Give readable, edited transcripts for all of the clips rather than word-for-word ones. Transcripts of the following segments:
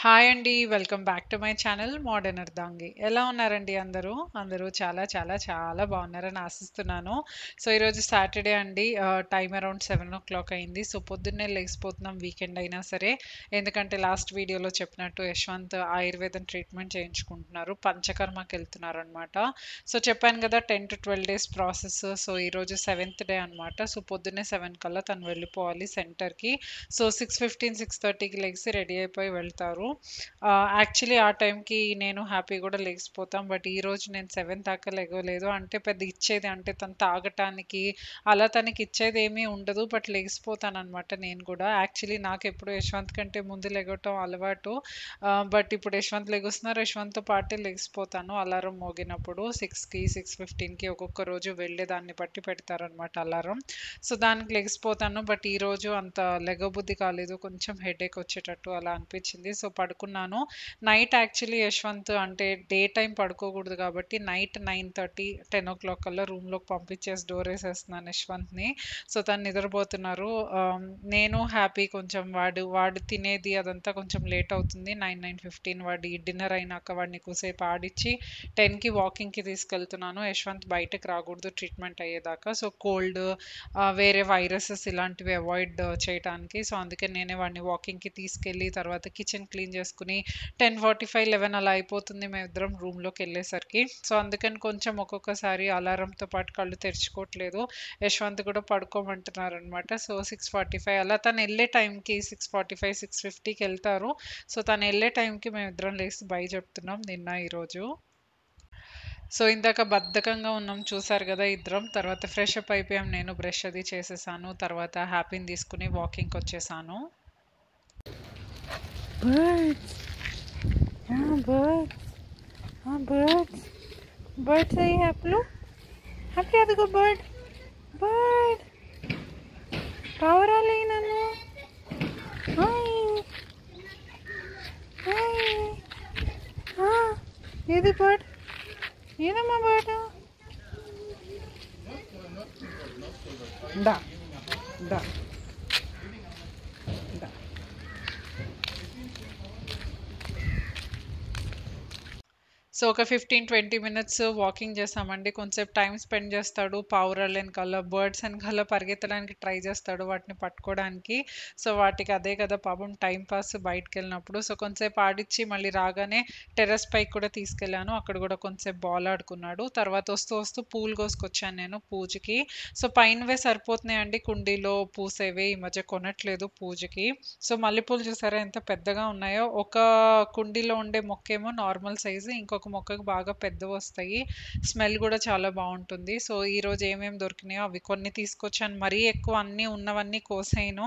Hi అండి. Welcome back to my channel modern అర్ధాంగి. ఎలా ఉన్నారండి అందరూ? అందరూ చాలా బాగున్నారని ఆశిస్తున్నాను. సో, ఈరోజు సాటర్‌డే అండి. టైమ్ అరౌండ్ 7:00 అయింది. సో, పొద్దున్నే లెగిసిపోతున్నాం వీకెండ్ అయినా సరే. ఎందుకంటే లాస్ట్ వీడియోలో చెప్పినట్టు యశ్వంత్ ఆయుర్వేదం ట్రీట్మెంట్ చేయించుకుంటున్నారు. పంచకర్మకెళ్తున్నారనమాట. సో, చెప్పాను కదా 10-12 డేస్ ప్రాసెస్. సో, ఈరోజు సెవెంత్ డే అనమాట. సో, పొద్దున్నే 7 కల్లా తను వెళ్ళిపోవాలి సెంటర్‌కి. సో, 6:15, 6:30కి లెగిసి రెడీ అయిపోయి వెళ్తారు. యాక్చువల్లీ ఆ టైంకి నేను హ్యాపీ కూడా లెగిసిపోతాం. బట్ ఈరోజు నేను 7 దాకా లెగవలేదు. అంటే పెద్ద ఇచ్చేది అంటే తను తాగటానికి అలా తనకి ఇచ్చేది ఏమీ ఉండదు. బట్ లెగిసిపోతాననమాట నేను కూడా. యాక్చువల్లీ నాకెప్పుడు యశ్వంత్ కంటే ముందు లెగవటం అలవాటు. బట్ ఇప్పుడు యశ్వంత్ లెగుస్తున్నారు. యశ్వంత్‌తో పాటే లెగిసిపోతాను అలారం మోగినప్పుడు 6కి, 6:15కి ఒక్కొక్క రోజు వెళ్ళేదాన్ని బట్టి పెడతారనమాట అలారం. సో, దానికి లెగిసిపోతాను. బట్ ఈరోజు అంత లెగబుద్ధి కాలేదు. కొంచెం హెడేక్ వచ్చేటట్టు అలా అనిపించింది. సో, పడుకున్నాను. నైట్ యాక్చువల్లీ యశ్వంత్ అంటే డే టైమ్ పడుకోకూడదు కాబట్టి నైట్ 9:30, 10:00 కల్లా రూమ్‌లోకి పంపించేసి డోర్ ఏసేస్తున్నాను యశ్వంత్‌ని. సో, తను నిద్రపోతున్నారు. నేను హ్యాపీ కొంచెం వాడు తినేది అదంతా కొంచెం లేట్ అవుతుంది. 9:15 వాడి డిన్నర్ అయినాక వాడిని ఎక్కువసేపు ఆడిచ్చి 10కి వాకింగ్‌కి తీసుకెళ్తున్నాను. యశ్వంత్ బయటకి రాకూడదు ట్రీట్మెంట్ అయ్యేదాకా. సో, కోల్డ్ వేరే వైరసెస్ ఇలాంటివి అవాయిడ్ చేయటానికి. సో, అందుకే నేనే వాడిని వాకింగ్‌కి తీసుకెళ్ళి తర్వాత కిచెన్ క్లీన్ చేసుకొని 10:45, 11 అలా అయిపోతుంది మేమిద్దరం రూమ్‌లోకెళ్ళేసరికి. సో, అందుకని కొంచెం ఒక్కొక్కసారి అలారంతో పాటు కళ్ళు తెరుచుకోవట్లేదు. యశ్వంత్ కూడా పడుకోమంటున్నారనమాట. సో, 6:45 అలా తనెళ్ళే టైంకి 6:45, 6:50కెళ్తారు. సో, తనెళ్ళే టైంకి మేమిద్దరం లేసి బై చెప్తున్నాం నిన్న, ఈరోజు. సో, ఇందాక బద్ధకంగా ఉన్నాం చూసారు గదా ఇద్దరం. తర్వాత ఫ్రెష్ అప్ అయిపోయాం. నేను బ్రష్ అది చేసేసాను. తర్వాత హ్యాపీని తీసుకొని వాకింగ్‌కొచ్చేసాను. Birds. Birds. Birds. Bird say hello. Happy adugo bird. Bird. Power ali nanu. Hi. Hi. Edi bird. Edamma bird. Da. Da. Da. So, ఒక 15-20 మినిట్స్ వాకింగ్ చేసామండి. కొంచెంసేపు టైమ్ స్పెండ్ చేస్తాడు. పావురాలు ఎనకాల, బర్డ్స్ ఎనకాల పరిగెత్తడానికి ట్రై చేస్తాడు వాటిని పట్టుకోవడానికి. సో, వాటికి అదే కదా పాపం టైం పాస్ బయటికెళ్ళినప్పుడు. సో, కొంచెంసేపు ఆడిచ్చి మళ్ళీ రాగానే టెర్రస్ పైకి కూడా తీసుకెళ్ళాను. అక్కడ కూడా కొంచెంసేపు బాల్ ఆడుకున్నాడు. తర్వాత వస్తూ పూలు కోసుకొచ్చాను నేను పూజకి. సో, పైనవే సరిపోతున్నాయండి కుండీలో పూసేవి. ఈ మధ్య కొనట్లేదు పూజకి. సో, మల్లెపూలు చూసారా ఎంత పెద్దగా ఉన్నాయో. ఒక కుండీలో ఉండే మొక్కేమో నార్మల్ సైజు. ఇంకొక మొక్కకు బాగా పెద్దవొస్తాయి. స్మెల్ కూడా చాలా బావుంటుంది. సో, ఈరోజు ఏమేమి దొరికినాయో అవి కొన్ని తీసుకొచ్చాను. మరీ ఎక్కువ అన్నీ ఉన్నవన్నీ కోసేయను.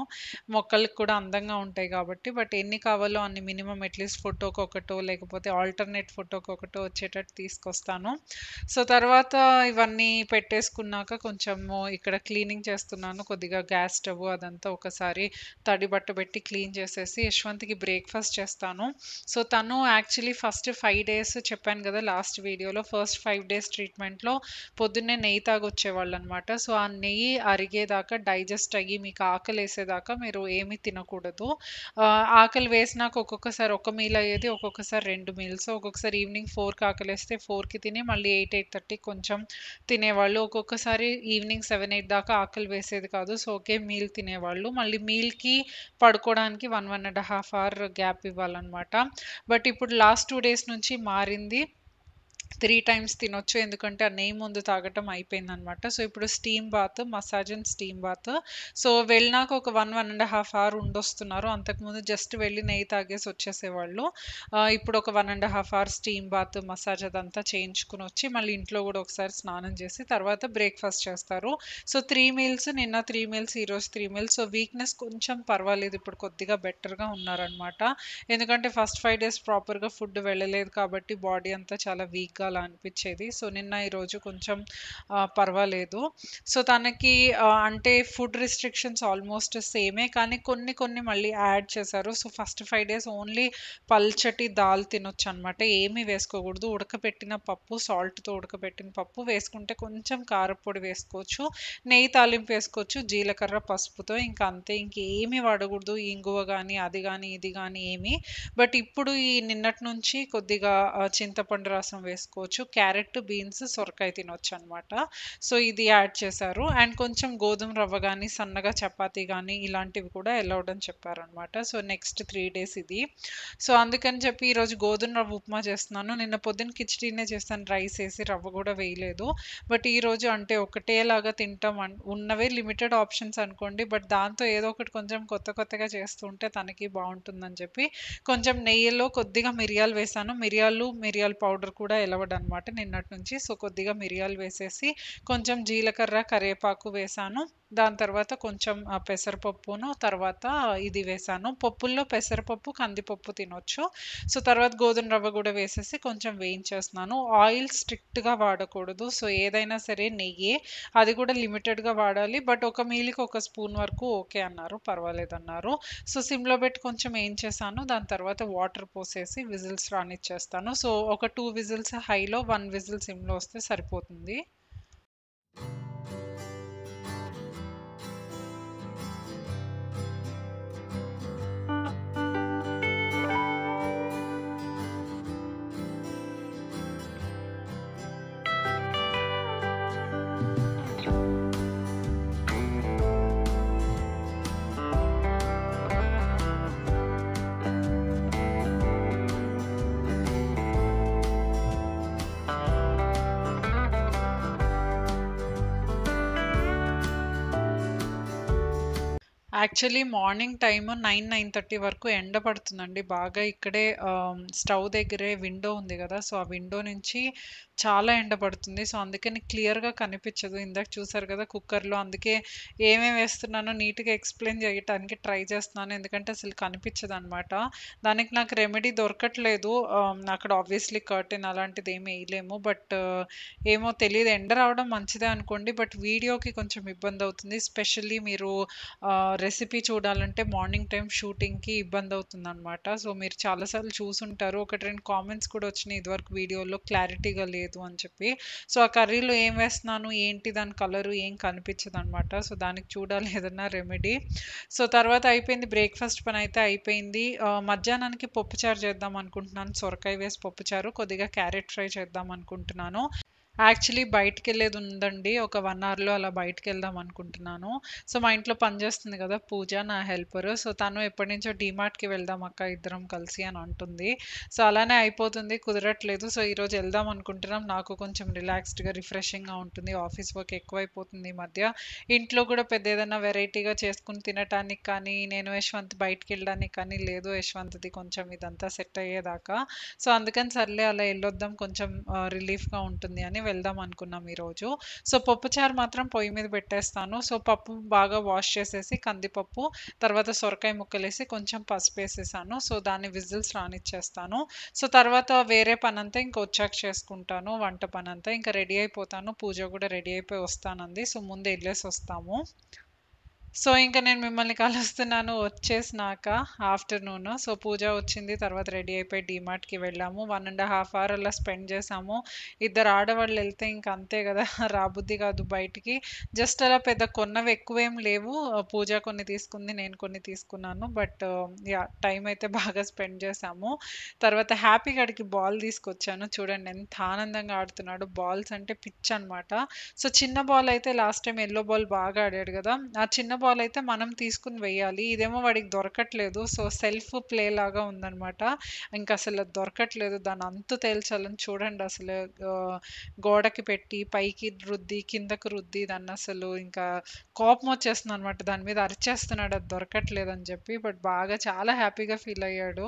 మొక్కలకి కూడా అందంగా ఉంటాయి కాబట్టి. బట్ ఎన్ని కావాలో అన్ని మినిమమ్ అట్‌లీస్ట్ ఫోటోకొకటో లేకపోతే ఆల్టర్‌నేట్ ఫోటోకొకటో వచ్చేటట్టు తీసుకొస్తాను. సో, తర్వాత ఇవన్నీ పెట్టేసుకున్నాక కొంచెము ఇక్కడ క్లీనింగ్ చేస్తున్నాను. కొద్దిగా గ్యాస్ స్టవ్ అదంతా ఒకసారి తడి బట్ట పెట్టి క్లీన్ చేసేసి యశ్వంత్‌కి బ్రేక్‌ఫాస్ట్ చేస్తాను. సో, తను యాక్చువల్లీ ఫస్ట్ 5 డేస్ చెప్పాను కదా లాస్ట్ వీడియోలో. ఫస్ట్ 5 డేస్ ట్రీట్మెంట్‌లో పొద్దున్నే నెయ్యి తాగొచ్చేవాళ్ళనమాట. సో, ఆ నెయ్యి అరిగేదాకా డైజెస్ట్ అయ్యి మీకు ఆకలేసేదాకా మీరు ఏమీ తినకూడదు. ఆకలి వేసినాక ఒక్కొక్కసారి ఒక మీల్ అయ్యేది. ఒక్కొక్కసారి 2 మీల్స్. ఒక్కొక్కసారి ఈవినింగ్ 4కి ఆకలేస్తే 4కి తిని మళ్ళీ 8, 8:30 కొంచెం తినేవాళ్ళు. ఒక్కొక్కసారి ఈవినింగ్ 7, 8 దాకా ఆకలి వేసేది కాదు. సో, ఒకే మీల్ తినేవాళ్ళు. మళ్ళీ మీల్‌కి పడుకోవడానికి 1, 1½ అవర్ గ్యాప్ ఇవ్వాలనమాట. బట్ ఇప్పుడు లాస్ట్ 2 డేస్ నుంచి మారింది. 3 టైమ్స్ తినొచ్చు. ఎందుకంటే ఆ నెయ్యి ముందు తాగటం అయిపోయిందనమాట. సో, ఇప్పుడు steam bath, massage and steam bath. So, వెళ్ళినాక ఒక 1, 1½ అవర్ ఉండొస్తున్నారు. అంతకుముందు జస్ట్ వెళ్ళి నెయ్యి తాగేసి వచ్చేసేవాళ్ళు. ఇప్పుడు ఒక 1½ అవర్ స్టీమ్ బాత్, మసాజ్ అదంతా చేయించుకొనొచ్చి మళ్ళీ ఇంట్లో కూడా ఒకసారి స్నానం చేసి తర్వాత బ్రేక్‌ఫాస్ట్ చేస్తారు. సో, 3 మీల్స్ నిన్న 3 మీల్స్, ఈరోజు 3 మీల్స్. సో, వీక్‌నెస్ కొంచెం పర్వాలేదు. ఇప్పుడు కొద్దిగా బెటర్‌గా ఉన్నారనమాట. ఎందుకంటే ఫస్ట్ 5 డేస్ ప్రాపర్‌గా ఫుడ్ వెళ్ళలేదు కాబట్టి బాడీ అంతా చాలా వీక్‌గా వీక్‌గా అలా అనిపిచ్చేది. సో, నిన్న, ఈరోజు కొంచెం పర్వాలేదు. సో, తనకి అంటే ఫుడ్ రిస్ట్రిక్షన్స్ ఆల్మోస్ట్ సేమే. కానీ కొన్ని కొన్ని మళ్ళీ యాడ్ చేశారు. సో, ఫస్ట్ 5 డేస్ ఓన్లీ పల్చటి దాల్ తినొచ్చనమాట. ఏమీ వేసుకోకూడదు. ఉడకపెట్టిన పప్పు, సాల్ట్‌తో ఉడకబెట్టిన పప్పు వేసుకుంటే కొంచెం కారప్పొడి వేసుకోవచ్చు. నెయ్యి తాలింపు వేసుకోవచ్చు. జీలకర్ర, పసుపుతో ఇంక అంతే. ఇంకేమి వాడకూడదు. ఇంగువ గాని, అది గాని, ఇది గాని ఏమి. బట్ ఇప్పుడు ఈ నిన్నటి నుంచి కొద్దిగా చింతపండు రసం వేసుకోవచ్చు. క్యారెట్, బీన్స్, సొరకాయ తినొచ్చనమాట. సో, ఇది యాడ్ చేశారు. అండ్ కొంచెం గోధుమ రవ్వ గాని, సన్నగా చపాతీ గాని ఇలాంటివి కూడా అలౌడ్ అని చెప్పారనమాట. సో, నెక్స్ట్ 3 డేస్ ఇది. సో, అందుకని చెప్పి ఈరోజు గోధుమ రవ్వ ఉప్మా చేస్తున్నాను. నిన్న పొద్దున కిచిడీనే చేశాను రైస్ ఏసి. రవ్వ గూడా వేయలేదు. బట్ ఈరోజు అంటే ఒకటేలాగా తింటాం ఉన్నవే లిమిటెడ్ ఆప్షన్స్ అనుకోండి. బట్ దాంతో ఏదో ఒకటి కొంచెం కొత్త కొత్తగా చేస్తూ ఉంటే తనకి బావుంటుందని చెప్పి కొంచెం నెయ్యిలో కొద్దిగా మిరియాలు వేశాను. మిరియాల పౌడర్ కూడా అలౌడ్ అనమాట నిన్నటి నుంచి. సో, కొద్దిగా మిరియాలు వేసేసి కొంచెం జీలకర్ర, కరివేపాకు వేశాను. దాని తర్వాత కొంచెం పెసరపప్పును, తర్వాత ఇది వేశాను. పప్పుల్లో పెసరపప్పు, కందిపప్పు తినొచ్చు. సో, తర్వాత గోధుమ రవ్వ గూడా వేసేసి కొంచెం వేయించేస్తున్నాను. ఆయిల్ స్ట్రిక్ట్‌గా వాడకూడదు. సో, ఏదైనా సరే నెయ్యే. అది కూడా లిమిటెడ్‌గా వాడాలి. బట్ ఒక మీల్‌కి ఒక స్పూన్ వరకు ఓకే అన్నారు. పర్వాలేదన్నారు. సో, సిమ్‌లో పెట్టి కొంచెం వేయించేసాను. దాని తర్వాత వాటర్ పోసేసి విజిల్స్ రానిచ్చేస్తాను. సో, ఒక 2 విజిల్స్ హైలో, 1 విజిల్ సిమ్‌లో వస్తే సరిపోతుంది. యాక్చువల్లీ మార్నింగ్ టైమ్ 9, 9:30 వరకు ఎండ పడుతుందండి బాగా. ఇక్కడే స్టవ్ దగ్గరే విండో ఉంది గదా! సో, ఆ విండో నుంచి చాలా ఎండ పడుతుంది. సో, అందుకని క్లియర్‌గా కనిపిచ్చదు. ఇందాక చూసారు గదా కుక్కర్‌లో. అందుకే ఏమేమి వేస్తున్నానో నీట్‌గా ఎక్స్‌ప్లెయిన్ చేయటానికి ట్రై చేస్తున్నాను. ఎందుకంటే అసలు కనిపిచ్చదనమాట. దానికి నాకు రెమెడీ దొరకట్లేదు. అక్కడ ఆబ్వియస్‌లీ కర్టెన్ అలాంటిది ఏమి ఎయలేము. బట్ ఏమో తెలీదు. ఎండ రావడం మంచిదే అనుకోండి. బట్ వీడియోకి కొంచెం ఇబ్బందవుతుంది. స్పెషల్లీ మీరు రెసిపీ చూడాలంటే మార్నింగ్ టైమ్ షూటింగ్‌కి ఇబ్బందవుతుందనమాట. సో, మీరు చాలా సార్లు చూసుంటారు. 1, 2 కామెంట్స్ కూడా వచ్చినాయి ఇదివరకు వీడియోలో క్లారిటీగా లేదు అని చెప్పి. సో, ఆ కర్రీలో ఏం వేస్తున్నాను, ఏంటి దాని కలరు ఏం కనిపించదనమాట. సో, దానికి చూడాలి ఏదన్నా రెమెడీ. సో, తర్వాత అయిపోయింది. బ్రేక్‌ఫాస్ట్ పనైతే అయిపోయింది. మధ్యాహ్నానికి పప్పుచారు చేద్దాం అనుకుంటున్నాను. సొరకాయ వేసి పప్పుచారు, కొద్దిగా క్యారెట్ ఫ్రై చేద్దాం అనుకుంటున్నాను. యాక్చువల్లీ బయటికెళ్ళేదుందండి. ఒక 1 అవర్‌లో అలా బయటికెళ్దాం అనుకుంటున్నాను. సో, మా ఇంట్లో పని చేస్తుంది గదా పూజ, నా హెల్పరు. సో, తను ఎప్పటినుంచో డీమార్ట్‌కి వెళ్దాం అక్క ఇద్దరం కలిసి అని అంటుంది. సో, అలానే అయిపోతుంది. కుదరట్లేదు. సో, ఈరోజు ఎళ్దాం అనుకుంటున్నాం. నాకు కొంచెం రిలాక్స్డ్‌గా, రిఫ్రెషింగ్‌గా ఉంటుంది. ఆఫీస్ వర్క్ ఎక్కువైపోతుంది ఈ మధ్య. ఇంట్లో కూడా పెద్ద ఏదన్నా వెరైటీగా చేసుకొని తినటానికి కానీ, నేను యశ్వంత్ బయటికెళ్ళడానికి కానీ లేదు. యశ్వంత్‌ది కొంచెం ఇదంతా సెట్ అయ్యేదాకా. సో, అందుకని సర్లే అలా ఎళ్ళొద్దాం కొంచెం రిలీఫ్‌గా ఉంటుంది అని వెళ్దాం అనుకున్నాం ఈరోజు. సో, పప్పుచారు మాత్రం పొయ్యి మీద పెట్టేస్తాను. సో, పప్పు బాగా వాష్ చేసేసి కందిపప్పు, తర్వాత సొరకాయ ముక్కలేసి కొంచెం పసుపేసేసాను. సో, దాన్ని విజిల్స్ రానిచ్చేస్తాను. సో, తర్వాత వేరే పనంతా ఇంక వచ్చాక చేసుకుంటాను. వంట పనంతా. ఇంక రెడీ అయిపోతాను. పూజ గూడా రెడీ అయిపోయి వస్తానంది. సో, ముందు ఎళ్ళేసొస్తాము. సో, ఇంక నేను మిమ్మల్ని కలుస్తున్నాను వచ్చేసినాక ఆఫ్టర్‌నూన్. సో, పూజ వచ్చింది. తర్వాత రెడీ అయిపోయి డీమార్ట్‌కి వెళ్ళాము. 1 ½ అవర్ అలా స్పెండ్ చేశాము. ఇద్దరు ఆడవాళ్ళెళ్తే ఇంక అంతే గదా! రాబుద్ది కాదు బయటికి. జస్ట్ అలా పెద్ద కొన్నవి ఎక్కువేం లేవు. పూజ కొన్ని తీసుకుంది. నేను కొన్ని తీసుకున్నాను. But yeah! టైం అయితే బాగా స్పెండ్ చేశాము. తర్వాత హ్యాపీ గాడికి బాల్ తీసుకొచ్చాను. చూడండి ఎంత ఆనందంగా ఆడుతున్నాడో. బాల్స్ అంటే పిచ్చనమాట. సో, చిన్న బాల్ అయితే లాస్ట్ టైమ్ యెల్లో బాల్ బాగా ఆడాడు గదా! ఆ చిన్న బాల్ అయితే మనం తీసుకొని వెయ్యాలి. ఇదేమో వాడికి దొరకట్లేదు. సో, సెల్ఫ్ ప్లే లాగా ఉందనమాట. ఇంకసలు దొరకట్లేదు. దాని అంతు తేల్చాలని చూడండి అసలు గోడకి పెట్టి, పైకి రుద్ది, కిందకి రుద్ది దాన్నసలు ఇంకా కోపమొచ్చేస్తుందనమాట. దాని మీద అరిచేస్తున్నాడు అది దొరకట్లేదని జెప్పి. బట్ బాగా చాలా హ్యాపీగా ఫీల్ అయ్యాడు.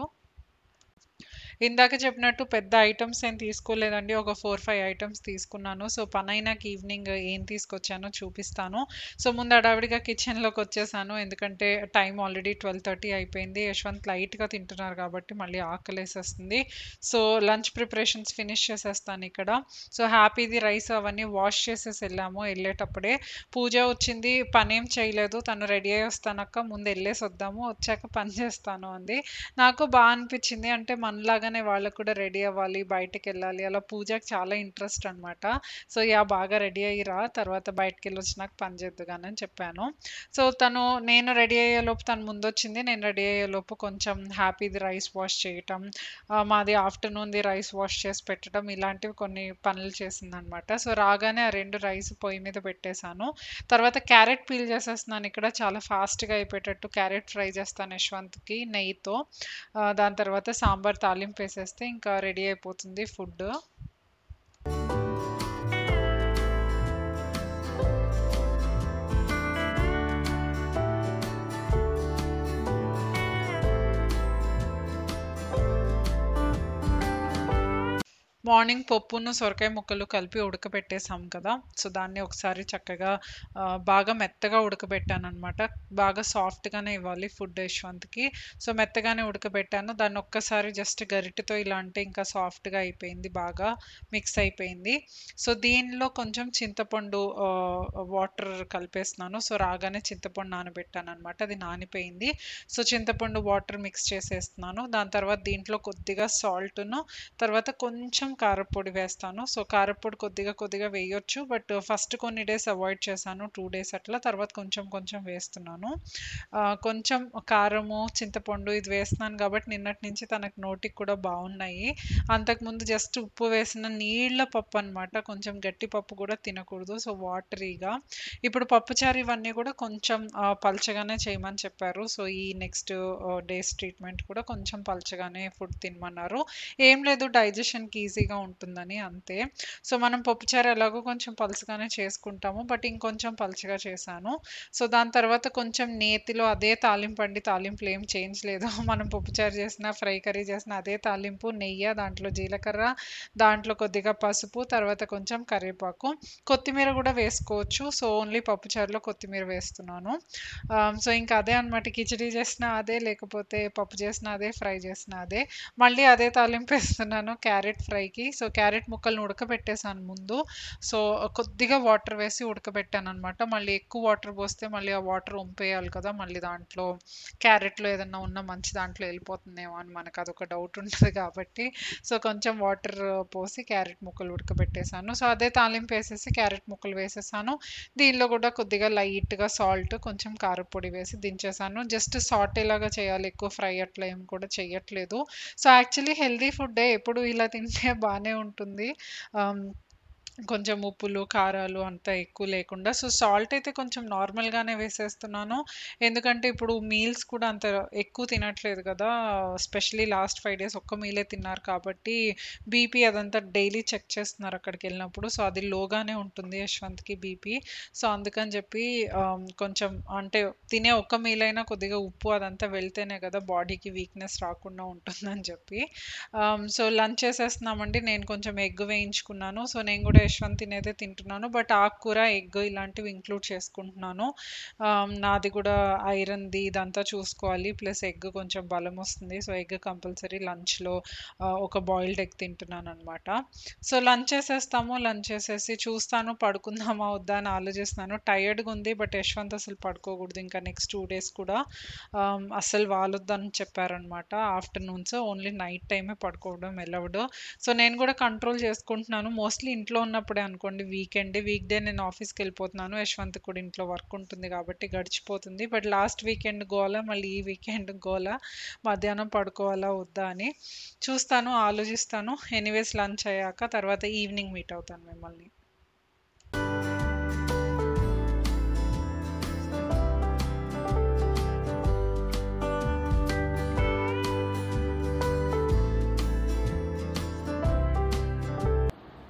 ఇందాక చెప్పినట్టు పెద్ద ఐటెమ్స్ ఏం తీసుకోలేదండి. ఒక 4, 5 ఐటెమ్స్ తీసుకున్నాను. సో, పనైనాక ఈవినింగ్ ఏం తీసుకొచ్చానో చూపిస్తాను. సో, ముందు హడావిడిగా కిచెన్‌లోకొచ్చేసాను. ఎందుకంటే టైం ఆల్రెడీ 12:30 అయిపోయింది. యశ్వంత్ లైట్‌గా తింటున్నారు కాబట్టి మళ్ళీ ఆకలేసేస్తుంది. సో, లంచ్ ప్రిపరేషన్స్ ఫినిష్ చేసేస్తానిక్కడ. సో, హ్యాపీది రైస్ అవన్నీ వాష్ చేసేసి ఎళ్ళాము ఎళ్ళేటప్పుడే. పూజ వచ్చింది. పనేం చేయలేదు. తను రెడీ అయ్యి వస్తానక్క ముందు ఎళ్ళేసొద్దాము. వచ్చాక పని చేస్తాను అంది. నాకు అనిపిచ్చింది. అంటే మనలాగానే వాళ్ళకి కూడా రెడీ అవ్వాలి, బయటకెళ్ళాలి. అలా పూజకి చాలా ఇంట్రెస్ట్ అనమాట. So, yeah! బాగా రెడీ అయ్యి రా! తర్వాత బయటికెళ్ళొచ్చినాక పని చేద్దుగాని అని చెప్పాను. సో, నేను రెడీ అయ్యేలోపు తను ముందొచ్చింది. నేను రెడీ అయ్యేలోపు కొంచెం హ్యాపీది రైస్ వాష్ చేయటం, మాది ఆఫ్టర్‌నూన్‌ది రైస్ వాష్ చేసి పెట్టడం ఇలాంటివి కొన్ని పనులు చేసిందనమాట. సో, రాగానే ఆ 2 రైస్ పొయ్యి మీద పెట్టేసాను. తర్వాత క్యారెట్ పీల్ చేసేస్తున్నాను ఇక్కడ. చాలా ఫాస్ట్‌గా అయిపోయేటట్టు క్యారెట్ ఫ్రై చేస్తాను యశ్వంత్‌కి నెయ్యితో. దాని తర్వాత సాంబార్ తాలింపేసేస్తే ఇంకా రెడీ అయిపోతుంది ఫుడ్డు. మార్నింగ్ పప్పును, సొరకాయ ముక్కలు కలిపి ఉడకబెట్టేసాం కదా! సో, దాన్ని ఒకసారి చక్కగా బాగా మెత్తగా ఉడకబెట్టాననమాట. బాగా సాఫ్ట్‌గానే ఇవ్వాలి ఫుడ్ యశ్వంత్‌కి. సో, మెత్తగానే ఉడకబెట్టాను. దాన్ని ఒక్కసారి జస్ట్ గరిటెతో ఇలా అంటే ఇంకా సాఫ్ట్‌గా అయిపోయింది. బాగా మిక్స్ అయిపోయింది. సో, దీనిలో కొంచెం చింతపండు వాటర్ కలిపేస్తున్నాను. సో, రాగానే చింతపండు నానబెట్టాననమాట. అది నానిపోయింది. సో, చింతపండు వాటర్ మిక్స్ చేసేస్తున్నాను. దాని తర్వాత దీంట్లో కొద్దిగా సాల్టును, తర్వాత కొంచెం కారప్పొడి వేస్తాను. సో, కారప్పొడి కొద్దిగా కొద్దిగా వేయొచ్చు. బట్ ఫస్ట్ కొన్ని డేస్ అవాయిడ్ చేశాను. 2 డేస్ అట్లా. తర్వాత కొంచెం కొంచెం వేస్తున్నాను. కొంచెం కారము, చింతపండు ఇది వేస్తున్నాను కాబట్టి నిన్నటి నుంచి తనకి నోటికి కూడా బావున్నాయి. అంతకుముందు జస్ట్ ఉప్పు వేసిన నీళ్ళ పప్పు అనమాట. కొంచెం గట్టి పప్పు కూడా తినకూడదు. సో, వాటరీగా. ఇప్పుడు పప్పుచారు ఇవన్నీ కూడా కొంచెం పల్చగానే చేయమని చెప్పారు. సో, ఈ నెక్స్ట్ డేస్ ట్రీట్మెంట్ కూడా కొంచెం పల్చగానే ఫుడ్ తినమన్నారు. ఏం లేదు డైజెషన్‌కి ఈజీగా ఉంటుందని అంతే. సో, మనం పప్పుచారు ఎలాగో కొంచెం పలుచగానే చేసుకుంటాము. బట్ ఇంకొంచెం పలుచగా చేశాను. సో, దాని తర్వాత కొంచెం నేతిలో అదే తాలింపండి. తాలింపులో ఏం చేంజ్ లేదు. మనం పప్పుచారు చేసినా, ఫ్రై కర్రీ చేసినా అదే తాలింపు. నెయ్య, దాంట్లో జీలకర్ర, దాంట్లో కొద్దిగా పసుపు, తర్వాత కొంచెం కరివేపాకు. కొత్తిమీర కూడా వేసుకోవచ్చు. సో, ఓన్లీ పప్పుచారులో కొత్తిమీర వేస్తున్నాను. సో, ఇంకా అదే అనమాట. కిచిడీ చేసినా అదే, లేకపోతే పప్పు చేసినా అదే, ఫ్రై చేసినా అదే. మళ్ళీ అదే తాలింపేస్తున్నాను క్యారెట్ ఫ్రైకి. సో, క్యారెట్ ముక్కల్ని ఉడకబెట్టేసాను ముందు. సో, కొద్దిగా వాటర్ వేసి ఉడకబెట్టాననమాట. మళ్ళీ ఎక్కువ వాటర్ పోస్తే మళ్ళీ ఆ వాటర్ వంపేయాలి కదా! మళ్ళీ దాంట్లో క్యారెట్‌లో ఏదన్నా ఉన్న మంచి దాంట్లో ఎళ్ళిపోతుందేమో అని మనకదొక డౌట్ ఉంటది కాబట్టి, సో, కొంచెం వాటర్ పోసి క్యారెట్ ముక్కలు ఉడకబెట్టేసాను. సో, అదే తాలింపేసేసి క్యారెట్ ముక్కలు వేసేసాను. దీనిలో కూడా కొద్దిగా లైట్‌గా సాల్ట్, కొంచెం కారప్పొడి వేసి దించేసాను. జస్ట్ సాటేలాగా చేయాలి. ఎక్కువ ఫ్రై అట్లా ఏం కూడా చెయ్యట్లేదు. సో, యాక్చువల్లీ హెల్తీ ఫుడ్డే. ఎప్పుడు ఇలా తింటే బానే ఉంటుంది. ఆహ్, కొంచెం ఉప్పులు, కారాలు అంతా ఎక్కువ లేకుండా. సో, సాల్ట్ అయితే కొంచెం నార్మల్‌గానే వేసేస్తున్నాను. ఎందుకంటే ఇప్పుడు మీల్స్ కూడా అంత ఎక్కువ తినట్లేదు కదా! ఎస్పెషల్లీ లాస్ట్ 5 డేస్ ఒక్క మీలే తిన్నారు కాబట్టి బీపీ అదంతా డైలీ చెక్ చేస్తున్నారు అక్కడికెళ్ళినప్పుడు. సో, అది లోగానే ఉంటుంది యశ్వంత్‌కి బీపీ. సో, అందుకని చెప్పి కొంచెం అంటే తినే ఒక్క మీల్ అయినా కొద్దిగా ఉప్పు అదంతా వెళ్తేనే కదా బాడీకి వీక్‌నెస్ రాకుండా ఉంటుందని చెప్పి. సో, లంచ్ చేసేస్తున్నామండి. నేను కొంచెం ఎగ్ వేయించుకున్నాను. సో, నేను కూడా యశ్వంత్ తినేదే తింటున్నాను. బట్ ఆకుకూర, ఎగ్ ఇలాంటివి ఇంక్లూడ్ చేసుకుంటున్నాను. నాది కూడా ఐరన్‌ది ఇదంతా చూసుకోవాలి. ప్లస్ ఎగ్ కొంచెం బలమొస్తుంది. సో, ఎగ్ కంపల్సరీ లంచ్‌లో ఒక బాయిల్డ్ ఎగ్ తింటున్నాననమాట. సో, లంచ్ చేసేస్తాము. లంచ్ చేసేసి చూస్తాను పడుకుందామా వద్దా అని ఆలోచిస్తున్నాను. టైర్డ్‌గా ఉంది. బట్ యశ్వంత్ అసలు పడుకోకూడదు ఇంకా నెక్స్ట్ 2 డేస్ కూడా. అస్సలు వాలొద్దని చెప్పారనమాట. ఆఫ్టర్‌నూన్స్ ఓన్లీ నైట్ టైమే పడుకోవడం అలౌడ్. సో, నేను కూడా కంట్రోల్ చేసుకుంటున్నాను. మోస్ట్‌లీ ఇంట్లో ఉన్నప్పుడే అనుకోండి వీక్‌డే నేను ఆఫీస్‌కెళ్ళిపోతున్నాను. యశ్వంత్‌కి కూడా ఇంట్లో వర్క్ ఉంటుంది కాబట్టి గడిచిపోతుంది. బట్ లాస్ట్ వీకెండ్ గోల, మళ్ళీ ఈ వీకెండ్ గోల. మధ్యాహ్నం పడుకోవాలా వద్దా అని. చూస్తాను, ఆలోచిస్తాను. ఎనీవేస్ లంచ్ అయ్యాక తర్వాత ఈవినింగ్ మీట్ అవుతాను మిమ్మల్ని.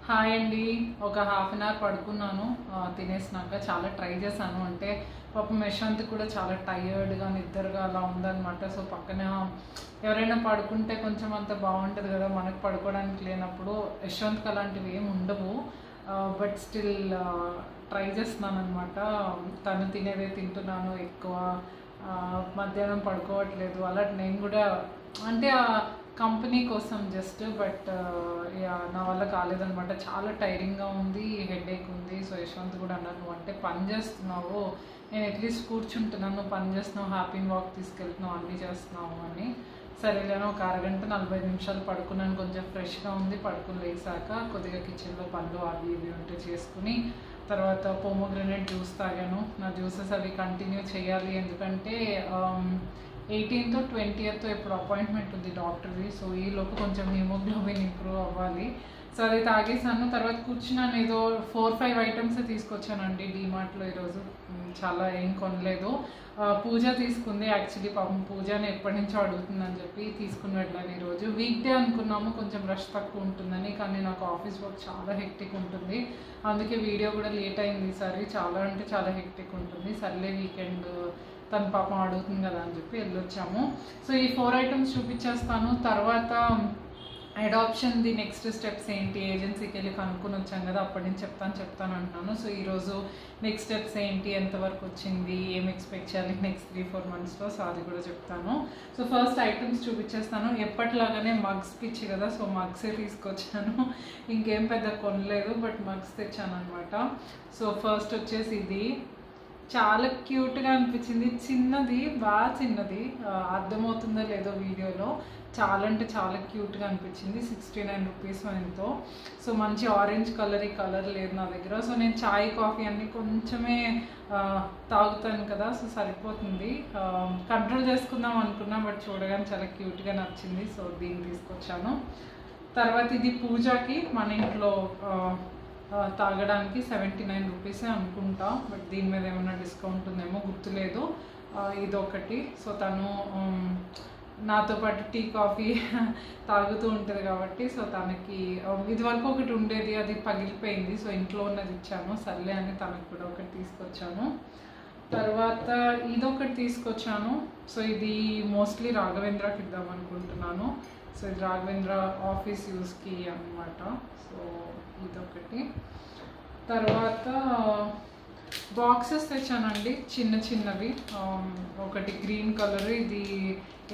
హాయ్ అండి. ఒక హాఫ్ అన్ అవర్ పడుకున్నాను తినేసినాక. చాలా ట్రై చేశాను. అంటే పాపం యశ్వంత్ కూడా చాలా టైర్డ్గా నిద్రగా అలా ఉందన్నమాట. సో పక్కన ఎవరైనా పడుకుంటే కొంచెం అంత బాగుంటుంది కదా, మనకు పడుకోవడానికి లేనప్పుడు. యశ్వంత్కి అలాంటివి ఏమి ఉండవు, బట్ స్టిల్ ట్రై చేస్తున్నాను అనమాట. తను తినేదే తింటున్నాను ఎక్కువ, మధ్యాహ్నం పడుకోవట్లేదు. అలా నేను కూడా అంటే ఆ కంపెనీ కోసం జస్ట్, బట్ నా వల్ల కాలేదనమాట. చాలా టైరింగ్గా ఉంది, హెడేక్ ఉంది. సో యశ్వంత్ కూడా అన్నారు, నువ్వు అంటే పని చేస్తున్నావు, నేను అట్లీస్ట్ కూర్చుంటున్నాను, పని చేస్తున్నావు, హ్యాపీ వాక్ తీసుకెళ్తున్నావు, అన్నీ చేస్తున్నావు అని. సరేలేను ఒక అరగంట 45 నిమిషాలు పడుకున్నాను, కొంచెం ఫ్రెష్గా ఉంది. పడుకుని లేసాక కొద్దిగా కిచెన్లో పనులు అవి ఇవి ఉంటే చేసుకుని తర్వాత పోమోగ్రనేట్ జ్యూస్ తాగాను. నా జ్యూసెస్ అవి కంటిన్యూ చేయాలి, ఎందుకంటే 18th 20th ఎప్పుడు అపాయింట్మెంట్ ఉంది డాక్టర్ది. సో ఈలోపు కొంచెం హిమోగ్లోబిన్ ఇంప్రూవ్ అవ్వాలి. సో అది తాగేసాను. తర్వాత కూర్చున్నాను, ఏదో 4-5 ఐటమ్స్ తీసుకొచ్చానండి డీమార్ట్లో ఈరోజు. చాలా ఏం కొనలేదు. పూజ తీసుకుంది, యాక్చువల్లీ పాపం పూజని ఎప్పటి నుంచో అడుగుతుందని చెప్పి తీసుకుని వెళ్ళాను. ఈరోజు వీక్ డే అనుకున్నాము, కొంచెం రష్ తక్కువ ఉంటుందని, కానీ నాకు ఆఫీస్ వర్క్ చాలా హెక్టిక్ ఉంటుంది, అందుకే వీడియో కూడా లేట్ అయింది ఈసారి. చాలా అంటే చాలా హెక్టిక్ ఉంటుంది. సర్లే వీకెండ్ తన పాపం అడుగుతుంది కదా అని చెప్పి వెళ్ళొచ్చాము. సో ఈ 4 ఐటమ్స్ చూపించేస్తాను. తర్వాత అడాప్షన్ది నెక్స్ట్ స్టెప్స్ ఏంటి, ఏజెన్సీకి వెళ్ళి కనుక్కొని వచ్చాం కదా, అప్పటి నుంచి చెప్తాను అంటున్నాను. సో ఈరోజు నెక్స్ట్ స్టెప్స్ ఏంటి, ఎంతవరకు వచ్చింది, ఏం ఎక్స్పెక్ట్ చేయాలి నెక్స్ట్ 3-4 మంత్స్లో, సో అది కూడా చెప్తాను. సో ఫస్ట్ ఐటమ్స్ చూపించేస్తాను. ఎప్పటిలాగానే మగ్స్ పిచ్చి కదా, సో మగ్సే తీసుకొచ్చాను, ఇంకేం పెద్ద కొనలేదు, బట్ మగ్స్ తెచ్చాను అనమాట. సో ఫస్ట్ వచ్చేసి ఇది చాలా క్యూట్గా అనిపించింది, చిన్నది, బాగా చిన్నది, అర్థమవుతుందో లేదో వీడియోలో, చాలా అంటే చాలా క్యూట్గా అనిపించింది. 69 రూపీస్ ఎంతో. సో మంచి ఆరెంజ్ కలర్, ఈ కలర్ లేదు నా దగ్గర. సో నేను చాయ్ కాఫీ అన్నీ కొంచెమే తాగుతాను కదా, సో సరిపోతుంది. కంట్రోల్ చేసుకుందాం అనుకున్నా, బట్ చూడగానే చాలా క్యూట్గా నచ్చింది, సో దీన్ని తీసుకొచ్చాను. తర్వాత ఇది పూజకి మన ఇంట్లో తాగడానికి 79 రూపీసే అనుకుంటా, బట్ దీని మీద ఏమైనా డిస్కౌంట్ ఉందేమో గుర్తులేదు. ఇదొకటి. సో తను నాతో పాటు టీ కాఫీ తాగుతూ ఉంటుంది కాబట్టి, సో తనకి ఇది వరకు ఒకటి ఉండేది, అది పగిలిపోయింది, సో ఇంట్లో ఉన్నది ఇచ్చాను, సర్లే అని తనకు కూడా ఒకటి తీసుకొచ్చాను. తర్వాత ఇదొకటి తీసుకొచ్చాను. సో ఇది మోస్ట్లీ రాఘవేంద్రకి ఇద్దాం అనుకుంటున్నాను. సో ఇది రాఘవేంద్ర ఆఫీస్ యూస్కి అన్నమాట. సో ఇదొకటి. తర్వాత బాక్సెస్ తెచ్చానండి, చిన్న చిన్నవి. ఒకటి గ్రీన్ కలర్, ఇది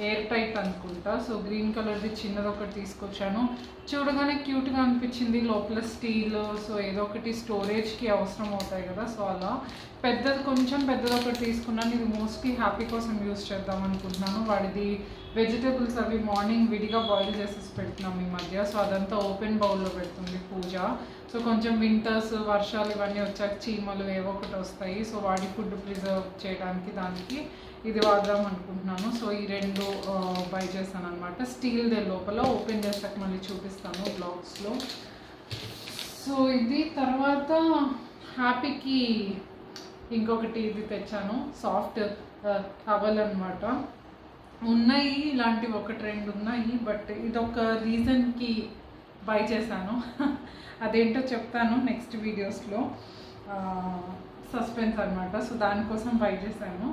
ఎయిర్ టైట్ అనుకుంటా. సో గ్రీన్ కలర్ది చిన్నది ఒకటి తీసుకొచ్చాను. చూడగానే క్యూట్గా అనిపించింది, లోపల స్టీల్, సో ఏదో ఒకటి స్టోరేజ్కి అవసరం అవుతాయి కదా, సో అలా పెద్దది, కొంచెం పెద్దది ఒకటి తీసుకున్నాను. ఇది మోస్ట్లీ హ్యాపీ కోసం యూస్ చేద్దాం అనుకుంటున్నాను. వాడిది వెజిటేబుల్స్ అవి మార్నింగ్ విడిగా బాయిల్ చేసేసి పెడుతున్నాం ఈ మధ్య, సో అదంతా ఓపెన్ బౌల్లో పెడుతుంది పూజ. సో కొంచెం వింటర్స్, వర్షాలు ఇవన్నీ వచ్చాక చీమలు ఏవో ఒకటి వస్తాయి, సో వాడి ఫుడ్ ప్రిజర్వ్ చేయడానికి దానికి ఇది వాడదాం అనుకుంటున్నాను. సో ఈ రెండు బై చేస్తాను అనమాట. స్టీల్దే, లోపల ఓపెన్ చేసాక మళ్ళీ చూపిస్తాను బ్లాగ్స్లో. సో ఇది. తర్వాత హ్యాపీకి ఇంకొకటి ఇది తెచ్చాను, సాఫ్ట్ టవల్ అనమాట. ఉన్నాయి ఇలాంటివి, 1-2 ఉన్నాయి, బట్ ఇదొక రీజన్కి బై చేశాను. అదేంటో చెప్తాను నెక్స్ట్ వీడియోస్లో, సస్పెన్స్ అనమాట. సో దానికోసం బై చేశాను.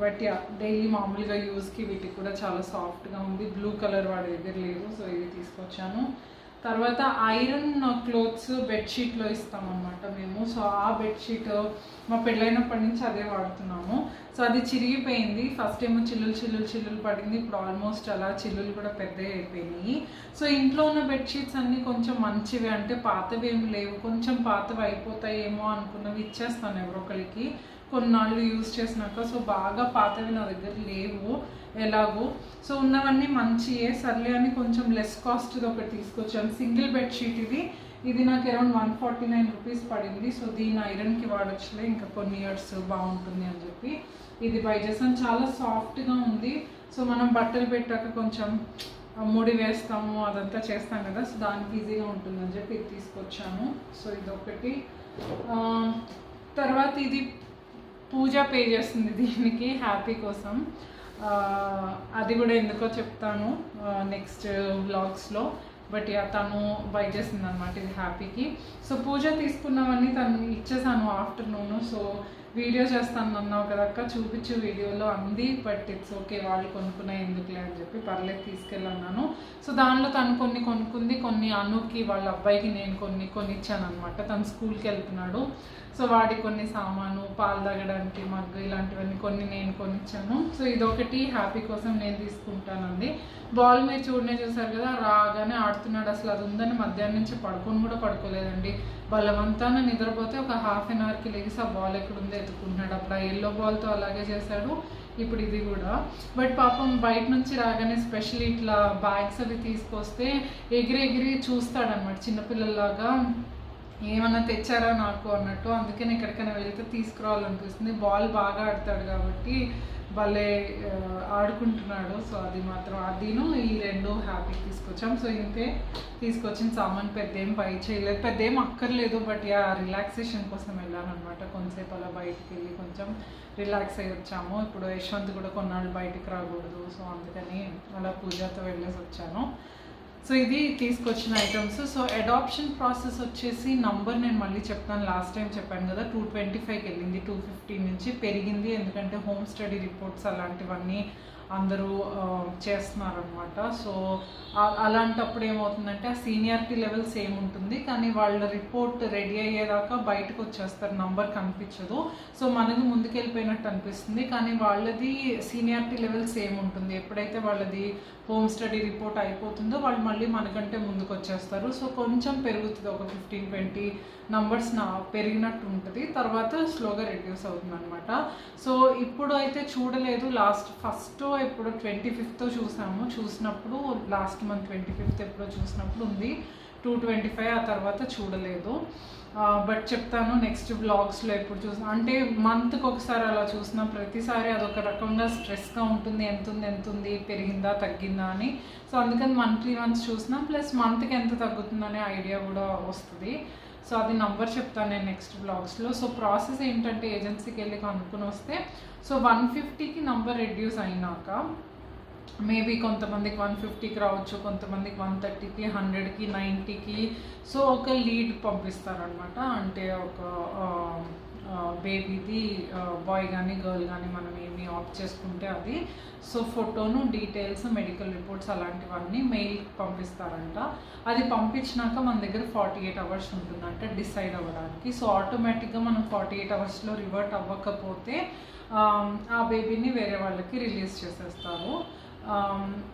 బట్ యా, డైలీ మామూలుగా యూస్కి వీటికి కూడా చాలా సాఫ్ట్గా ఉంది. బ్లూ కలర్ వాడి దగ్గర లేదు, సో ఇది తీసుకొచ్చాను. తర్వాత ఐరన్ క్లోత్స్ బెడ్షీట్లో ఇస్తామన్నమాట మేము. సో ఆ బెడ్షీట్ మా పెళ్ళైనప్పటి నుంచి అదే వాడుతున్నాము. సో అది చిరిగిపోయింది, ఫస్ట్ ఏమో చిల్లులు పడింది, ఇప్పుడు ఆల్మోస్ట్ అలా చిల్లులు కూడా పెద్దవి అయిపోయినాయి. సో ఇంట్లో ఉన్న బెడ్షీట్స్ అన్నీ కొంచెం మంచివి, అంటే పాతవి ఏమి లేవు, కొంచెం పాతవి అయిపోతాయేమో అనుకున్నవి ఇచ్చేస్తాను ఎవరొకరికి కొన్నాళ్ళు యూజ్ చేసినాక. సో బాగా పాతవి నా దగ్గర లేవు ఎలాగో, సో ఉన్నవన్నీ మంచియే, సర్లే అని కొంచెం లెస్ కాస్ట్ది ఒకటి తీసుకొచ్చాను. సింగిల్ బెడ్షీట్ ఇది నాకు అరౌండ్ 149 రూపీస్ పడింది. సో దీని ఐరన్కి వాడొచ్చులే, ఇంకా కొన్ని ఇయర్స్ బాగుంటుంది అని చెప్పి ఇది బై చేసాను. చాలా సాఫ్ట్గా ఉంది. సో మనం బట్టలు పెట్టాక కొంచెం ముడి వేస్తాము, అదంతా చేస్తాం కదా, సో దానికి ఈజీగా ఉంటుందని చెప్పి ఇది తీసుకొచ్చాను. సో ఇదొకటి. తర్వాత ఇది పూజ పే చేస్తుంది దీనికి, హ్యాపీ కోసం. అది కూడా ఎందుకో చెప్తాను నెక్స్ట్ వ్లాగ్స్లో. బట్ యా, తను బై చేసింది అనమాట ఇది హ్యాపీకి. సో పూజ తీసుకున్నవన్నీ తను ఇచ్చేసాను ఆఫ్టర్నూన్. సో వీడియో చేస్తాను అన్నావు కదా అక్క, చూపించు వీడియోలో అంది. బట్ ఇట్స్ ఓకే, వాళ్ళు కొనుక్కున్నా ఎందుకులే అని చెప్పి పర్లేదు తీసుకెళ్ళన్నాను. సో దానిలో తను కొన్ని కొనుక్కుంది, కొన్ని అనుకి వాళ్ళ అబ్బాయికి నేను కొనిచ్చాను అనమాట. తను స్కూల్కి వెళ్తున్నాడు, సో వాడికి కొన్ని సామాను, పాలు తాగడానికి మగ్గు ఇలాంటివన్నీ కొన్ని నేను కొనిచ్చాను. సో ఇదొకటి హ్యాపీ కోసం నేను తీసుకుంటానండి. బాల్ మీరు చూసారు కదా, రాగానే ఆడుతున్నాడు. అసలు అది ఉందని మధ్యాహ్నం నుంచి పడుకొని కూడా పడుకోలేదండి. బలవంతాన నిద్రపోతే ఒక హాఫ్ అన్ అవర్కి లేచి ఆ బాల్ ఎక్కడుందో ఎత్తుకుంటున్నాడు. అప్పుడు ఆ ఎల్లో బాల్తో అలాగే చేశాడు, ఇప్పుడు ఇది కూడా. బట్ పాపం బయట నుంచి రాగానే స్పెషల్లీ ఇట్లా బ్యాగ్స్ అవి తీసుకొస్తే ఎగిరి చూస్తాడనమాట చిన్నపిల్లల్లాగా, ఏమన్నా తెచ్చారా నాకు అన్నట్టు. అందుకని ఎక్కడికైనా వెళితే తీసుకురావాలనిపిస్తుంది. బాల్ బాగా ఆడతాడు కాబట్టి భలే ఆడుకుంటున్నాడు. సో అది మాత్రం అదిను ఈ రెండు హ్యాపీకి తీసుకొచ్చాం. సో ఇంతే తీసుకొచ్చిన సామాన్, పెద్ద ఏం పై చేయలేదు, పెద్ద ఏం అక్కర్లేదు. బట్ రిలాక్సేషన్ కోసం వెళ్ళాను అనమాట. కొంతసేపు అలా బయటికి వెళ్ళి కొంచెం రిలాక్స్ అయ్యి వచ్చాము. ఇప్పుడు యశ్వంత్ కూడా కొన్నాళ్ళు బయటికి రాకూడదు, సో అందుకని అలా పూజతో వెళ్ళేసి వచ్చాను. సో ఇది తీసుకొచ్చిన ఐటమ్స్. సో అడాప్షన్ ప్రాసెస్ వచ్చేసి నంబర్ నేను మళ్ళీ చెప్తాను. లాస్ట్ టైం చెప్పాను కదా 225కి వెళ్ళింది, 215 నుంచి పెరిగింది. ఎందుకంటే హోమ్ స్టడీ రిపోర్ట్స్ అలాంటివన్నీ అందరూ చేస్తున్నారనమాట. సో అలాంటప్పుడు ఏమవుతుందంటే ఆ సీనియారిటీ లెవెల్ సేమ్ ఉంటుంది, కానీ వాళ్ళ రిపోర్ట్ రెడీ అయ్యేదాకా బయటకు వచ్చేస్తారు, నంబర్ కనిపించదు. సో మనది ముందుకెళ్ళిపోయినట్టు అనిపిస్తుంది, కానీ వాళ్ళది సీనియారిటీ లెవెల్ సేమ్ ఉంటుంది. ఎప్పుడైతే వాళ్ళది హోమ్ స్టడీ రిపోర్ట్ అయిపోతుందో వాళ్ళు మళ్ళీ మనకంటే ముందుకు వచ్చేస్తారు. సో కొంచెం పెరుగుతుంది, ఒక 15-20 నంబర్స్ పెరిగినట్టు ఉంటుంది, తర్వాత స్లోగా రెడ్యూస్ అవుతుంది అనమాట. సో ఇప్పుడు అయితే చూడలేదు, ఫస్ట్ ఎప్పుడు 25th చూసినప్పుడు లాస్ట్ మంత్ 25th ఎప్పుడో చూసినప్పుడు ఉంది 225, ఆ తర్వాత చూడలేదు. బట్ చెప్తాను నెక్స్ట్ బ్లాగ్స్లో ఎప్పుడు అంటే మంత్కి ఒకసారి అలా చూసినా ప్రతిసారి అదొక రకంగా స్ట్రెస్గా ఉంటుంది, ఎంత ఉంది పెరిగిందా తగ్గిందా అని. సో అందుకని మంత్లీ వన్స్ చూసినా ప్లస్ మంత్కి ఎంత తగ్గుతుందనే ఐడియా కూడా వస్తుంది. సో అది నంబర్ చెప్తాను నేను నెక్స్ట్ బ్లాగ్స్లో. సో ప్రాసెస్ ఏంటంటే ఏజెన్సీకి వెళ్ళి కనుక్కొని వస్తే, సో 150కి నంబర్ రెడ్యూస్ అయినాక మేబీ కొంతమందికి 150కి రావచ్చు, కొంతమందికి 130కి, 100కి, 90కి. సో ఒక లీడ్ పంపిస్తారనమాట. అంటే ఒక బేబీది బాయ్ కానీ గర్ల్ కానీ మనం ఏమి ఆప్ట్ చేసుకుంటే అది. సో ఫోటోను, డీటెయిల్స్, మెడికల్ రిపోర్ట్స్ అలాంటివన్నీ మెయిల్కి పంపిస్తారంట. అది పంపించినాక మన దగ్గర 48 అవర్స్ ఉంటుందంట డిసైడ్ అవ్వడానికి. సో ఆటోమేటిక్గా మనం 48 అవర్స్లో రివర్ట్ అవ్వకపోతే ఆ బేబీని వేరే వాళ్ళకి రిలీజ్ చేసేస్తారు.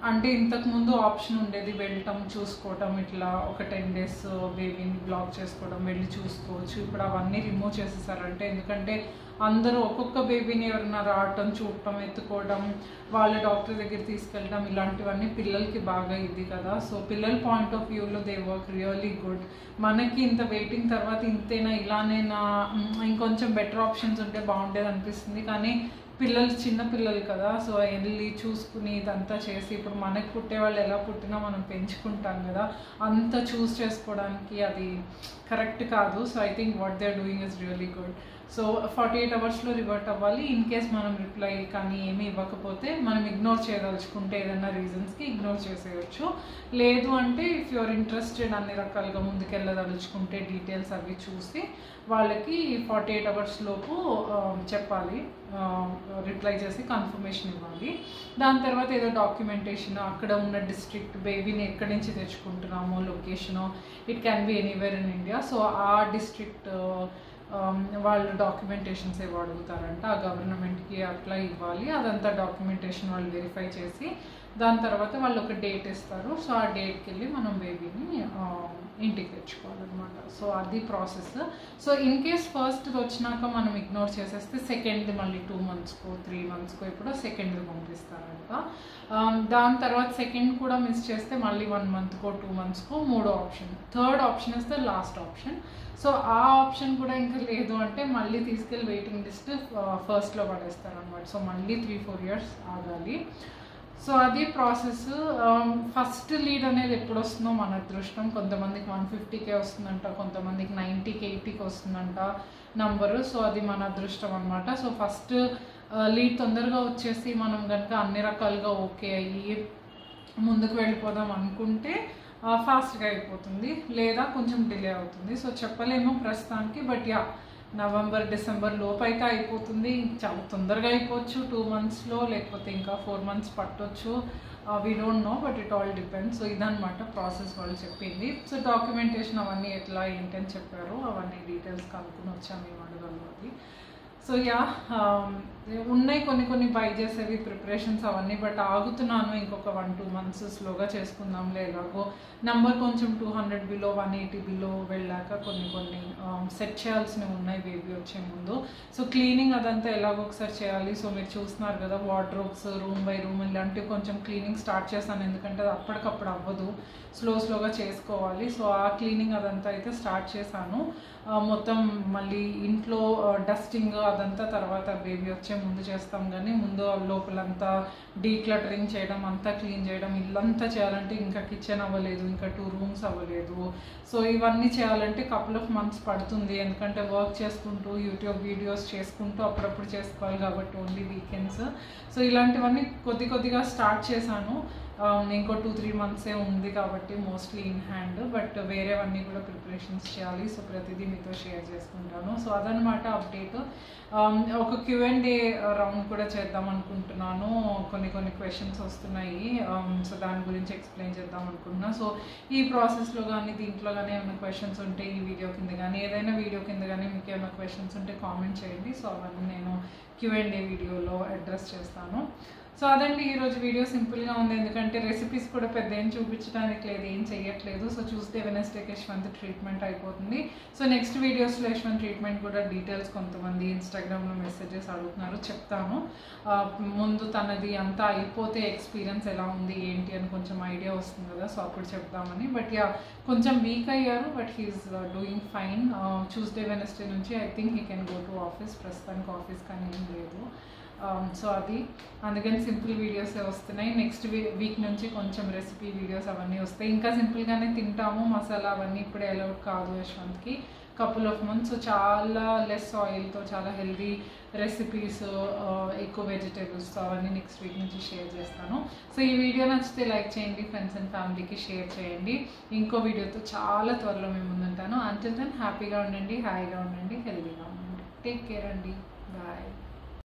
అంటే ఇంతకుముందు ఆప్షన్ ఉండేది వెళ్ళటం, చూసుకోవటం, ఇట్లా ఒక 10 days బేబీని బ్లాక్ చేసుకోవడం, వెళ్ళి చూసుకోవచ్చు. ఇప్పుడు అవన్నీ రిమూవ్ చేసేసారంటే, ఎందుకంటే అందరూ ఒక్కొక్క బేబీని ఎవరైనా రావటం, చూడటం, ఎత్తుకోవడం, వాళ్ళ డాక్టర్ దగ్గర తీసుకెళ్ళటం ఇలాంటివన్నీ పిల్లలకి బాగా ఇది కదా. సో పిల్లల పాయింట్ ఆఫ్ వ్యూలో దే వర్క్ రియల్లీ గుడ్. మనకి ఇంత వెయిటింగ్ తర్వాత ఇంతేనా, ఇలానేనా, ఇంకొంచెం బెటర్ ఆప్షన్స్ ఉంటే బాగుండేది అనిపిస్తుంది. కానీ పిల్లలు చిన్న పిల్లలు కదా, సో వెళ్ళి చూసుకుని ఇదంతా చేసి, ఇప్పుడు మనకు పుట్టే వాళ్ళు ఎలా పుట్టినా మనం పెంచుకుంటాం కదా, అంత చూస్ చేసుకోవడానికి అది కరెక్ట్ కాదు. So I think what they are doing is really good. So 48 అవర్స్లో రివర్ట్ అవ్వాలి. ఇన్ కేస్ మనం రిప్లై కానీ ఏమీ ఇవ్వకపోతే మనం ఇగ్నోర్ చేయదలుచుకుంటే ఏదైనా రీజన్స్కి ఇగ్నోర్ చేసేయచ్చు. లేదు అంటే ఇఫ్ యూఆర్ ఇంట్రెస్టెడ్ అన్ని రకాలుగా ముందుకెళ్ళదలుచుకుంటే డీటెయిల్స్ అవి చూసి వాళ్ళకి 48 అవర్స్ లోపు చెప్పాలి, రిప్లై చేసి కన్ఫర్మేషన్ ఇవ్వాలి. దాని తర్వాత ఏదో డాక్యుమెంటేషన్, అక్కడ ఉన్న డిస్ట్రిక్ట్, బేబీని ఎక్కడి నుంచి తెచ్చుకుంటున్నామో location, it can be anywhere in India. So ఆ డిస్ట్రిక్ట్ వాళ్ళు డాక్యుమెంటేషన్స్ ఏవో అడుగుతారంట, ఆ గవర్నమెంట్కి అట్లా ఇవ్వాలి. అదంతా డాక్యుమెంటేషన్ వాళ్ళు వెరిఫై చేసి దాని తర్వాత వాళ్ళు ఒక డేట్ ఇస్తారు. సో ఆ డేట్కి వెళ్ళి మనం బేబీని ఇంటికి తెచ్చుకోవాలన్నమాట. సో అది process. So in case first వచ్చినాక మనం ఇగ్నోర్ చేసేస్తే సెకండ్ది మళ్ళీ 2 monthsకో 3 monthsకో ఎప్పుడో సెకండ్ది పంపిస్తారంట. దాని తర్వాత సెకండ్ కూడా మిస్ చేస్తే మళ్ళీ 1 monthకో 2 monthsకో మూడో option. Third option is the last option. So ఆ ఆప్షన్ కూడా ఇంకా లేదు అంటే మళ్ళీ తీసుకెళ్ళి వెయిటింగ్ లిస్ట్ ఫస్ట్లో పడేస్తారనమాట. సో మళ్ళీ 3-4 years ఆగాలి. సో అది ప్రాసెస్. ఫస్ట్ లీడ్ అనేది ఎప్పుడు వస్తుందో మన అదృష్టం. కొంతమందికి 150కే వస్తుందంట, కొంతమందికి 90కి 80కి వస్తుందంట నంబరు. సో అది మన అదృష్టం అనమాట. సో ఫస్ట్ లీడ్ తొందరగా వచ్చేసి మనం కనుక అన్ని రకాలుగా ఓకే అయ్యి ముందుకు వెళ్ళిపోదాం అనుకుంటే ఫాస్ట్గా అయిపోతుంది, లేదా కొంచెం డిలే అవుతుంది. సో చెప్పలేము ప్రస్తుతానికి. బట్ యా నవంబర్ డిసెంబర్ లోపు అయితే అయిపోతుంది. చాలా తొందరగా అయిపోవచ్చు 2 మంత్స్లో, లేకపోతే ఇంకా 4 మంత్స్ పట్టొచ్చు. We don't know, but it all depends. So ఇదనమాట ప్రాసెస్ వాళ్ళు చెప్పింది. సో డాక్యుమెంటేషన్ అవన్నీ ఎట్లా ఏంటని చెప్పారు, అవన్నీ డీటెయిల్స్ కనుక్కుని వచ్చాము మేము అడగల్లో అది. సో యా, ఉన్నాయి కొన్ని బై చేసేవి ప్రిపరేషన్స్ అవన్నీ, బట్ ఆగుతున్నాను. ఇంకొక 1-2 మంత్స్ స్లోగా చేసుకుందాంలే. ఎలాగో నెంబర్ కొంచెం 200 బిలో 180 బిలో వెళ్ళాక కొన్ని సెట్ చేయాల్సినవి ఉన్నాయి బేబీ వచ్చే ముందు. సో క్లీనింగ్ అదంతా ఎలాగో ఒకసారి చేయాలి. సో మీరు చూస్తున్నారు కదా, వార్డ్రోబ్స్ రూమ్ బై రూమ్ ఇలాంటివి కొంచెం క్లీనింగ్ స్టార్ట్ చేశాను, ఎందుకంటే అది అప్పటికప్పుడు అవ్వదు, స్లోగా చేసుకోవాలి. సో ఆ క్లీనింగ్ అదంతా అయితే స్టార్ట్ చేశాను. మొత్తం మళ్ళీ ఇంట్లో డస్టింగ్ అదంతా తర్వాత బేబీ వచ్చే ముందు చేస్తాం, కానీ ముందు లోపలంతా డీక్లటరింగ్ చేయడం, అంతా క్లీన్ చేయడం, ఇల్లంతా చేయాలంటే ఇంకా కిచెన్ అవ్వలేదు, ఇంకా 2 రూమ్స్ అవ్వలేదు. సో ఇవన్నీ చేయాలంటే కపుల్ ఆఫ్ మంత్స్ పడుతుంది, ఎందుకంటే వర్క్ చేసుకుంటూ యూట్యూబ్ వీడియోస్ చేసుకుంటూ అప్పుడప్పుడు చేసుకోవాలి కాబట్టి ఓన్లీ వీకెండ్స్. సో ఇలాంటివన్నీ కొద్దిగా స్టార్ట్ చేశాను. ఇంకో 2-3 మంత్సే ఉంది కాబట్టి మోస్ట్లీ ఇన్ హ్యాండ్, బట్ వేరేవన్నీ కూడా ప్రిపరేషన్స్ చేయాలి. సో ప్రతిదీ మీతో షేర్ చేసుకుంటాను. సో అదనమాట అప్డేట్. ఒక Q&A రౌండ్ కూడా చేద్దాం అనుకుంటున్నాను. కొన్ని క్వశ్చన్స్ వస్తున్నాయి. సో దాని గురించి ఎక్స్ప్లెయిన్ చేద్దాం అనుకుంటున్నా. సో ఈ ప్రాసెస్లో కానీ దీంట్లో కానీ ఏమైనా క్వశ్చన్స్ ఉంటే ఈ వీడియో కింద కానీ ఏదైనా వీడియో కింద కానీ మీకు ఏమైనా క్వశ్చన్స్ ఉంటే కామెంట్ చేయండి. సో అవన్నీ నేను Q&A వీడియోలో అడ్రస్ చేస్తాను. సో అదండి ఈరోజు వీడియో. సింపుల్గా ఉంది, ఎందుకంటే రెసిపీస్ కూడా పెద్ద ఏం చూపించడానికి లేదు, ఏం చెయ్యట్లేదు. సో చూస్తే వెనస్డేకి యశ్వంత్ ట్రీట్మెంట్ అయిపోతుంది. సో నెక్స్ట్ వీడియోస్లో యశ్వంత్ ట్రీట్మెంట్ కూడా డీటెయిల్స్ కొంతమంది ఇన్స్టాగ్రామ్లో మెసేజెస్ అడుగుతున్నారు, చెప్తాను. ముందు తనది అంతా అయిపోతే ఎక్స్పీరియన్స్ ఎలా ఉంది ఏంటి అని కొంచెం ఐడియా వస్తుంది కదా, సో అప్పుడు చెప్తామని. బట్ యా, కొంచెం వీక్ అయ్యారు, but he's doing fine. Tuesday Wednesday నుంచి I think he can go to office. ప్రస్తుతానికి ఆఫీస్ కానీ ఏం లేదు. సో అది అందుకని సింపుల్ వీడియోసే వస్తున్నాయి. నెక్స్ట్ వీక్ నుంచి కొంచెం రెసిపీ వీడియోస్ అవన్నీ వస్తాయి. ఇంకా సింపుల్గానే తింటాము, మసాలా అవన్నీ ఇప్పుడే అలౌడ్ కాదు యశ్వంత్కి, కపుల్ ఆఫ్ మంత్స్. సో చాలా లెస్ ఆయిల్తో చాలా హెల్దీ రెసిపీస్, ఎక్కువ వెజిటేబుల్స్తో అవన్నీ నెక్స్ట్ వీక్ నుంచి షేర్ చేస్తాను. సో ఈ వీడియో నచ్చితే లైక్ చేయండి, ఫ్రెండ్స్ అండ్ ఫ్యామిలీకి షేర్ చేయండి. ఇంకో వీడియోతో చాలా త్వరలో మేము ముందుంటాను. అంటిల్ దెన్ హ్యాపీగా ఉండండి, హాయిగా ఉండండి, హెల్దీగా ఉండండి. టేక్ కేర్ అండి.